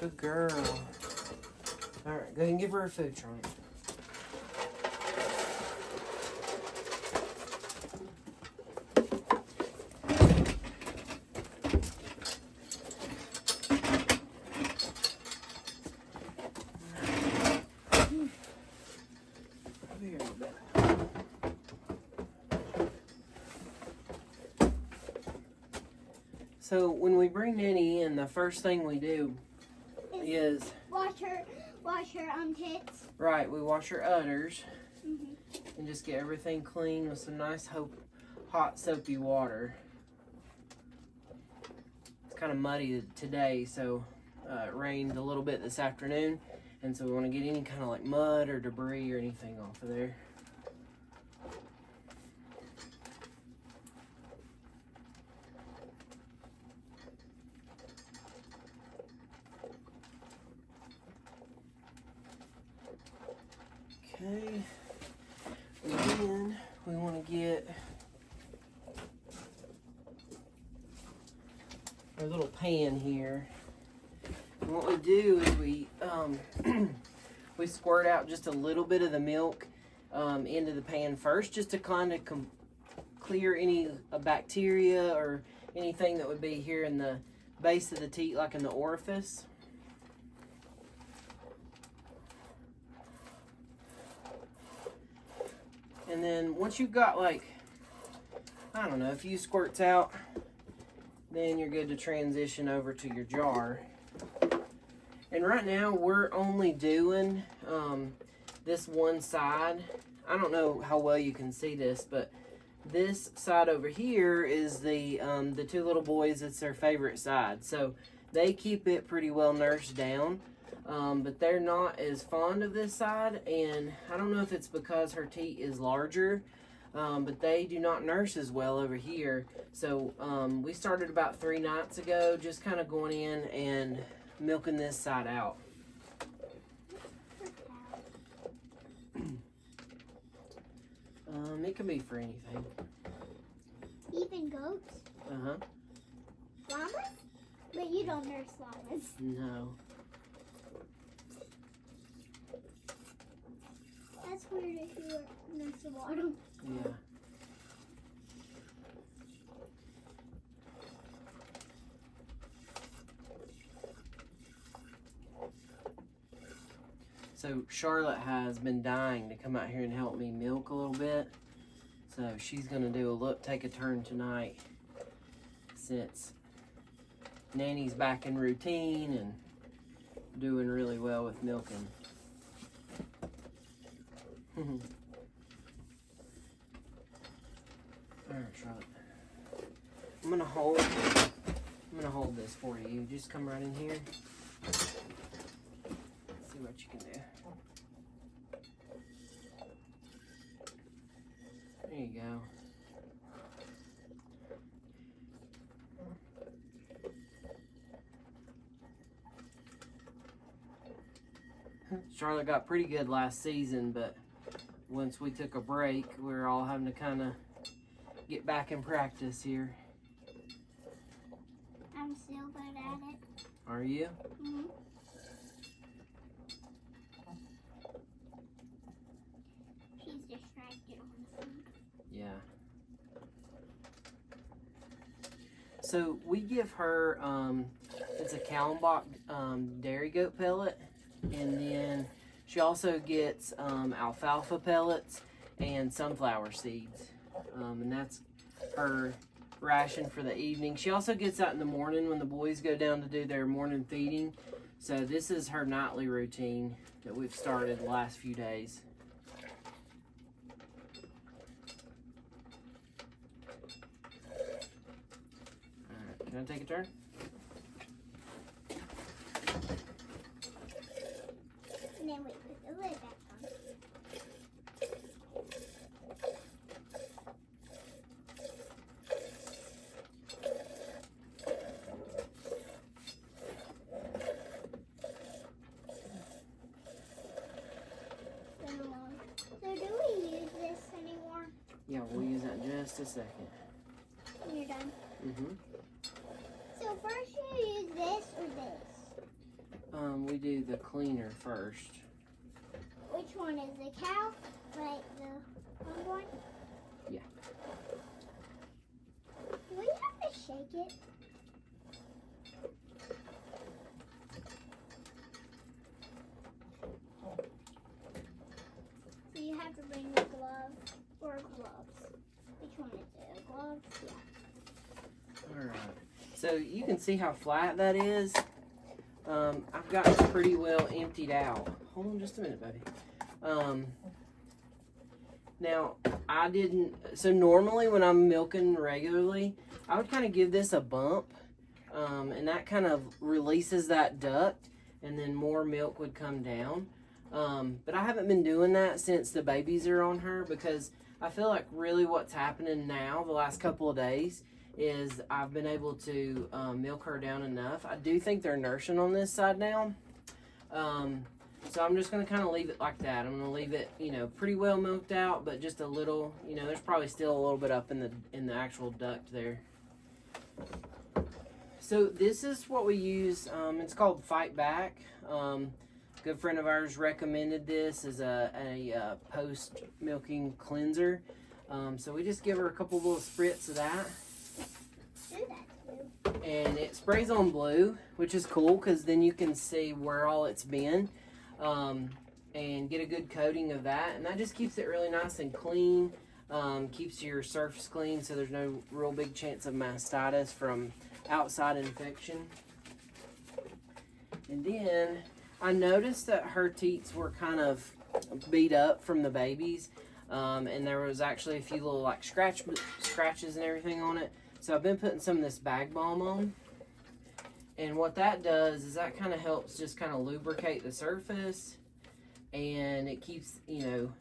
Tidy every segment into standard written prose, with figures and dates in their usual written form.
Good girl. All right, go ahead and give her a food tray. So when we bring Nanny in, the first thing we do is wash her tits. Right, we wash her udders and just get everything clean with some nice hot soapy water. It's kind of muddy today, so it rained a little bit this afternoon, and so we want to get any kind of like mud or debris or anything off of there. Okay, then we want to get our little pan here. And what we do is we we squirt out just a little bit of the milk into the pan first, just to kind of clear any bacteria or anything that would be here in the base of the teat, like in the orifice. And then once you've got like, I don't know, a few squirts out, then you're good to transition over to your jar. And right now we're only doing this one side. I don't know how well you can see this, but this side over here is the two little boys. It's their favorite side. So they keep it pretty well nursed down. But they're not as fond of this side, and I don't know if it's because her teat is larger, but they do not nurse as well over here. So we started about 3 nights ago, just kind of going in and milking this side out. It can be for anything. Even goats? Uh-huh. Llamas? But you don't nurse llamas. No. That's weird if you nurse a water. Yeah. So Charlotte has been dying to come out here and help me milk a little bit. So she's gonna take a turn tonight, since Nanny's back in routine and doing really well with milking. All right, Charlotte. I'm gonna hold this for you. Just come right in here. See what you can do. There you go. Charlotte got pretty good last season, but once we took a break, we were all having to kind of get back in practice here. I'm still good at it. Are you? Mm-hmm. She's distracted on food. Yeah. So we give her, it's a Kallenbach dairy goat pellet, and then she also gets alfalfa pellets and sunflower seeds, and that's her ration for the evening. She also gets out in the morning when the boys go down to do their morning feeding. So this is her nightly routine that we've started the last few days. All right, can I take a turn? And then we put the lid back on. So do we use this anymore? Yeah, we'll use that in just a second. When you're done. Mm-hmm. So first you use this or this? we do the cleaner first. Which one is the cow? Like the long one? Yeah. Do we have to shake it? So you have to bring the gloves or gloves. Which one is it? Gloves? Yeah. All right. So you can see how flat that is. I've got it pretty well emptied out. Hold on just a minute, baby. Now, I didn't, so normally when I'm milking regularly, I would kind of give this a bump, and that kind of releases that duct, and then more milk would come down. But I haven't been doing that since the babies are on her, because I feel like really what's happening now, the last couple of days, is I've been able to milk her down enough. I do think they're nursing on this side now. So I'm just going to kind of leave it like that. I'm going to leave it, you know, pretty well milked out, but just a little, you know, there's probably still a little bit up in the actual duct there. So this is what we use. It's called Fight Back. Good friend of ours recommended this as a post milking cleanser. So we just give her a couple little spritz of that. Do that too. And it sprays on blue, which is cool because then you can see where all it's been, and get a good coating of that. And that just keeps it really nice and clean. Keeps your surface clean, so there's no real big chance of mastitis from outside infection. And then I noticed that her teats were kind of beat up from the babies, and there was actually a few little like scratches and everything on it. So I've been putting some of this bag balm on, and what that does is that kind of helps just kind of lubricate the surface, and it keeps, you know,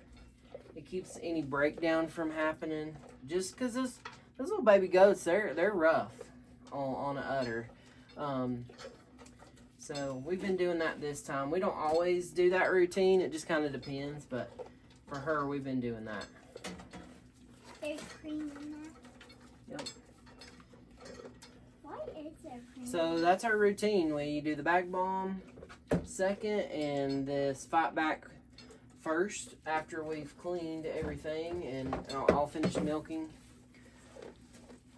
it keeps any breakdown from happening. Just because those little baby goats, they're rough on an udder. So we've been doing that this time. We don't always do that routine. It just kind of depends, but for her, we've been doing that. There's cream in that. Yep. Why is there cream? So that's our routine. We do the bag balm second and this Fight Back first after we've cleaned everything and I'll finish milking.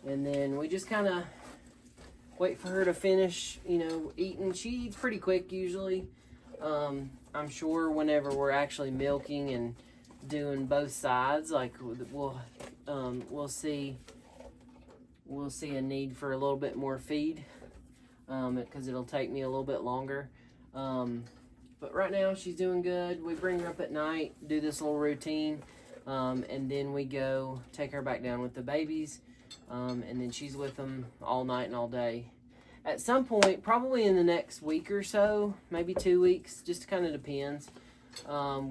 And then we just kind of wait for her to finish, you know, eating. She eats pretty quick usually. I'm sure whenever we're actually milking and doing both sides, like we'll see a need for a little bit more feed, because it'll take me a little bit longer. But right now she's doing good. We bring her up at night, do this little routine, and then we go take her back down with the babies, and then she's with them all night and all day. At some point, probably in the next week or so, maybe 2 weeks, just kind of depends,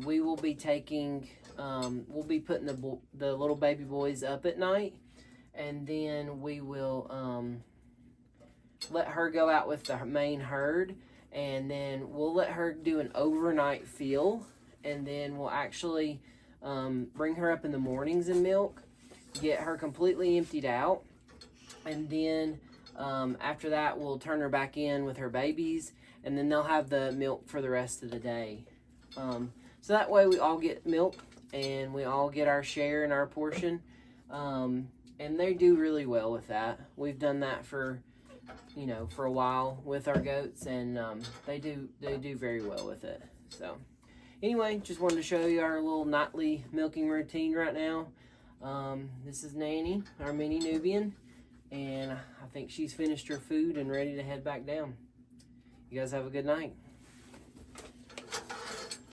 we will be taking, we'll be putting the little baby boys up at night, and then we will let her go out with the main herd, and then we'll let her do an overnight fill, and then we'll actually bring her up in the mornings and milk, get her completely emptied out, and then after that we'll turn her back in with her babies, and then they'll have the milk for the rest of the day. So that way we all get milk and we all get our share and our portion, and they do really well with that. We've done that for, you know, for a while with our goats, and they do very well with it. So anyway, just wanted to show you our little nightly milking routine right now. This is Nanny, our mini Nubian, and I think she's finished her food and ready to head back down. You guys have a good night.